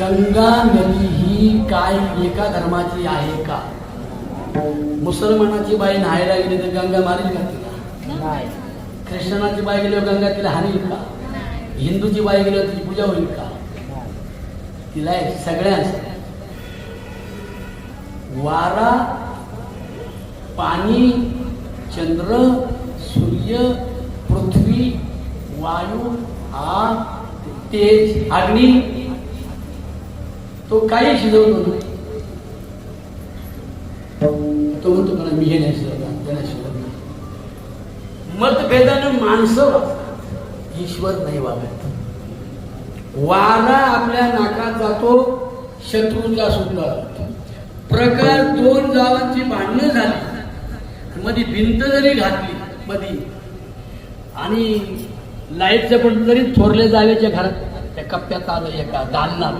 गंगा नदी ही काय एका धर्माची आहे का? मुसलमानाची बाई न्हायला गेली तर गंगा मारेल का तिला? नाही. ख्रिश्चनाची बाई गेल्यावर गंगा तिला हानील का? हिंदूची बाई गेल्यावर तिची पूजा होईल का? तिला सगळ्यांच वारा, पाणी, चंद्र, सूर्य, पृथ्वी, वायू, आग, तेज, अग्नी, तो काही शिजवतो नाही. तो म्हणतो मला मी हे नाही शिजवला, त्याला शिजवला. मतभेदानं माणसं वागतात, ईश्वर नाही वागत. वारा आपल्या नाकात जातो, शत्रूला सुटला जातो. प्रकार दोन गावांची भांडणं झाली, मध्ये भिंत जरी घातली मध्ये, आणि लाईटचं पण जरी थोरले जावेच्या घरात त्या कप्प्यात आलं एका दालनात,